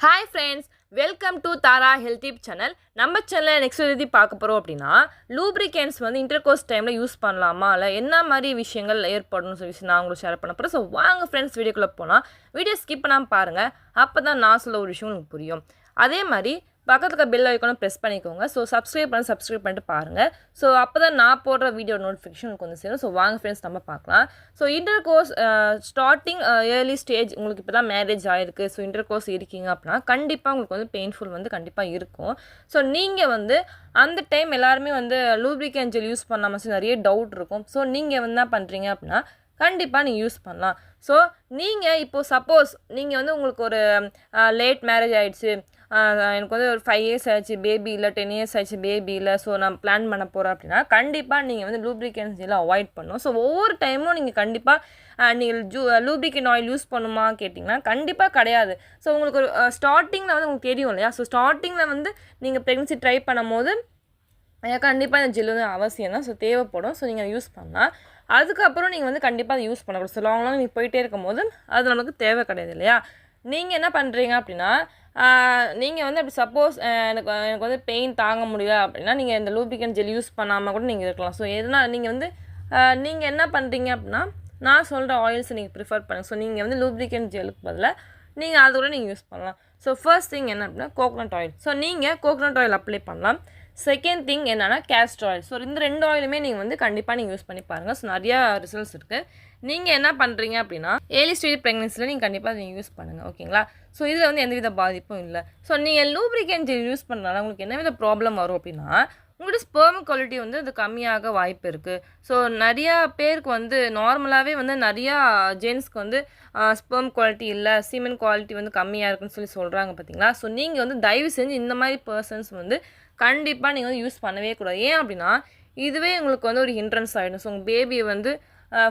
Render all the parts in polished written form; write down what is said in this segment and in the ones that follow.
Hi friends, welcome to Tara Health Tip channel. நம்ம channel next எது பார்க்க போகிறோம் அப்படின்னா லூப்ரிகன்ஸ் வந்து இன்டர்கோர்ஸ் டைமில் யூஸ் பண்ணலாமா இல்லை என்ன மாதிரி விஷயங்கள் ஏற்படணும்னு சொல்லி நான் உங்களுக்கு ஷேர் பண்ண போகிறேன். ஸோ வாங்க ஃப்ரெண்ட்ஸ் வீடியோக்குள்ளே போனால் வீடியோ ஸ்கிப் பண்ணாமல் பாருங்கள். அப்போ தான் நான் சொல்ல ஒரு விஷயம் உங்களுக்கு புரியும். அதே மாதிரி பக்கத்துக்கு பெல் ஐக்கானை ப்ரெஸ் பண்ணிக்கோங்க. ஸோ சப்ஸ்கிரைப் பண்ணிட்டு பாருங்கள். ஸோ அப்போ தான் நான் போடுற வீடியோ நோட்டிஃபிகேஷன் உங்களுக்கு வந்து சேரும். ஸோ வாங்க ஃப்ரெண்ட்ஸ் நம்ம பார்க்கலாம். So intercourse starting early stage உங்களுக்கு இப்போ தான் மேரேஜ் ஆகிருக்கு. ஸோ இன்டர்கோர்ஸ் இருக்கீங்க அப்படின்னா கண்டிப்பாக உங்களுக்கு வந்து பெயின்ஃபுல் வந்து கண்டிப்பாக இருக்கும். ஸோ நீங்கள் வந்து அந்த டைம் எல்லாருமே வந்து லூப்ரிகன்ட் ஜெல் யூஸ் பண்ணாமல் நிறைய டவுட் இருக்கும். ஸோ நீங்கள் வந்து என்ன பண்ணுறீங்க அப்படின்னா கண்டிப்பாக நீங்கள் யூஸ் பண்ணலாம். ஸோ நீங்கள் இப்போது சப்போஸ் நீங்கள் வந்து உங்களுக்கு ஒரு லேட் மேரேஜ் ஆகிடுச்சு, எனக்கு வந்து ஒரு 5 years ஆயிடுச்சு பேபி இல்லை, 10 years ஆயிடுச்சு பேபி இல்லை, ஸோ நான் பிளான் பண்ண போகிறேன் அப்படின்னா கண்டிப்பாக நீங்கள் வந்து லூப்ரிகன்ட் ஜெல்லை அவாய்ட் பண்ணணும். ஸோ ஒவ்வொரு டைமும் நீங்கள் கண்டிப்பாக நீங்கள் லூப்ரிகன்ட் ஆயில் யூஸ் பண்ணுமா கேட்டிங்கன்னா கண்டிப்பாக கிடையாது. ஸோ உங்களுக்கு ஒரு ஸ்டார்டிங்கில் வந்து உங்களுக்கு தெரியும் இல்லையா. ஸோ ஸ்டார்டிங்கில் வந்து நீங்கள் ப்ரெக்னன்சி ட்ரை பண்ணும் போது கண்டிப்பாக இந்த ஜெல் வந்து அவசியம் தான். ஸோ தேவைப்படும். ஸோ நீங்கள் யூஸ் பண்ணலாம். அதுக்கப்புறம் நீங்கள் வந்து கண்டிப்பாக அதை யூஸ் பண்ணக்கூடாது. ஸோ லாங் நீங்கள் போயிட்டே இருக்கும் போது அது நமக்கு தேவை கிடையாது இல்லையா. நீங்கள் என்ன பண்ணுறீங்க அப்படின்னா நீங்கள் வந்து அப்படி சப்போஸ் எனக்கு வந்து பெயின் தாங்க முடியல அப்படின்னா நீங்கள் இந்த லூப்ரிகன்ட் ஜெல் யூஸ் பண்ணாமல் கூட நீங்கள் இருக்கலாம். ஸோ எதனால் நீங்கள் வந்து நீங்கள் என்ன பண்ணுறீங்க அப்படின்னா நான் சொல்கிற ஆயில்ஸை நீங்கள் ப்ரிஃபர் பண்ணுங்கள். ஸோ நீங்கள் வந்து லூப்ரிகன்ட் ஜெல்லுக்கு பதிலாக நீங்கள் அது கூட நீங்கள் யூஸ் பண்ணலாம். ஸோ ஃபர்ஸ்ட் திங் என்ன அப்படின்னா கோகோனட் ஆயில். ஸோ நீங்கள் கோகோனட் ஆயில் அப்ளை பண்ணலாம். செகண்ட் திங் என்னென்னா கேஸ்டர் ஆயில். ஸோ இந்த 2 ஆயிலுமே நீங்கள் வந்து கண்டிப்பாக நீங்கள் யூஸ் பண்ணி பாருங்கள். ஸோ நிறையா ரிசல்ட்ஸ் இருக்குது. நீங்கள் என்ன பண்ணுறீங்க அப்படின்னா ஏர்லி ஸ்டேஜ் ப்ரெக்னன்சியில் நீங்கள் கண்டிப்பாக நீங்கள் யூஸ் பண்ணுங்கள். ஓகேங்களா. ஸோ இதில் வந்து எந்தவித பாதிப்பும் இல்லை. ஸோ நீங்கள் லூப்ரிகன்ட் ஜெல் யூஸ் பண்ணுறதுனால உங்களுக்கு என்னவித ப்ராப்ளம் வரும் அப்படின்னா உங்களோட ஸ்பெர்ம் குவாலிட்டி வந்து அது கம்மியாக வாய்ப்பு இருக்குது. ஸோ நிறையா பேருக்கு வந்து நார்மலாகவே வந்து நிறையா ஜென்ஸ்க்கு வந்து ஸ்பெர்ம் குவாலிட்டி இல்லை, சீமன் குவாலிட்டி வந்து கம்மியாக இருக்குன்னு சொல்லி சொல்கிறாங்க பார்த்தீங்களா. ஸோ நீங்கள் வந்து தயவு செஞ்சு இந்த மாதிரி பர்சன்ஸ் வந்து கண்டிப்பாக நீங்கள் வந்து யூஸ் பண்ணவே கூடாது. ஏன் அப்படின்னா இதுவே உங்களுக்கு வந்து ஒரு ஹிண்ட்ரன்ஸ் ஆகிடும். ஸோ உங்கள் பேபியை வந்து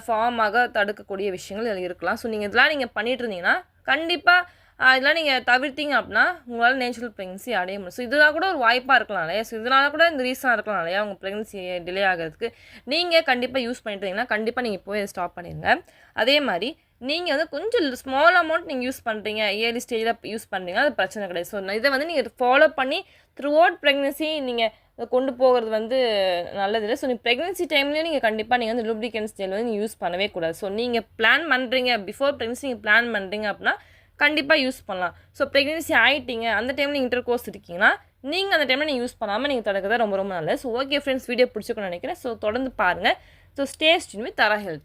ஃபார்ம் ஆக தடுக்கக்கூடிய விஷயங்கள் இதில் இருக்கலாம். ஸோ நீங்கள் இதெல்லாம் நீங்கள் பண்ணிகிட்டு இருந்தீங்கன்னா கண்டிப்பாக இதெல்லாம் நீங்கள் தவிர்த்தீங்க அப்படின்னா உங்களால் நேச்சுரல் ப்ரெக்னன்சி அடைய முடியும். ஸோ இதெல்லாம் கூட ஒரு வாய்ப்பாக இருக்கலாம் இல்லையா. ஸோ இதனால் கூட இந்த ரீசனாக இருக்கலாம் இல்லையா உங்கள் ப்ரெக்னன்சி டிலே ஆகிறதுக்கு. நீங்கள் கண்டிப்பாக யூஸ் பண்ணிட்டு இருந்தீங்கன்னா கண்டிப்பாக நீங்கள் போய் அதை ஸ்டாப் பண்ணிடுங்க. அதே மாதிரி நீங்கள் வந்து கொஞ்சம் ஸ்மால் அமௌண்ட் நீங்கள் யூஸ் பண்ணுறீங்க, ஏர்லி ஸ்டேஜில் யூஸ் பண்ணுறீங்க, அது பிரச்சனை கிடையாது. ஸோ இதை வந்து நீங்கள் ஃபாலோ பண்ணி த்ரூ அவுட் ப்ரெக்னன்சி நீங்கள் கொண்டு போகிறது வந்து நல்லதில்லை. ஸோ நீங்கள் ப்ரெக்னன்சி டைம்லேயும் நீங்கள் கண்டிப்பாக நீங்கள் வந்து லூப்ரிகன்ட் ஜெல் வந்து யூஸ் பண்ணவே கூடாது. ஸோ நீங்கள் பிளான் பண்ணுறீங்க, பிஃபோர் ப்ரெக்னன்சி நீங்கள் பிளான் பண்ணுறீங்க அப்படின்னா கண்டிப்பாக யூஸ் பண்ணலாம். ஸோ ப்ரெக்னன்சி ஆகிட்டீங்க, அந்த டைமில் நீங்கள் இன்டர்கோர்ஸ் இருக்கீங்கன்னா நீங்கள் அந்த டைமில் நீங்கள் யூஸ் பண்ணாமல் நீங்கள் தடுக்கிறது ரொம்ப ரொம்ப நல்லது. ஸோ ஓகே ஃப்ரெண்ட்ஸ், வீடியோ பிடிச்சிக்கணும்னு நினைக்கிறேன். ஸோ தொடர்ந்து பாருங்கள். So stay tuned with Thara health.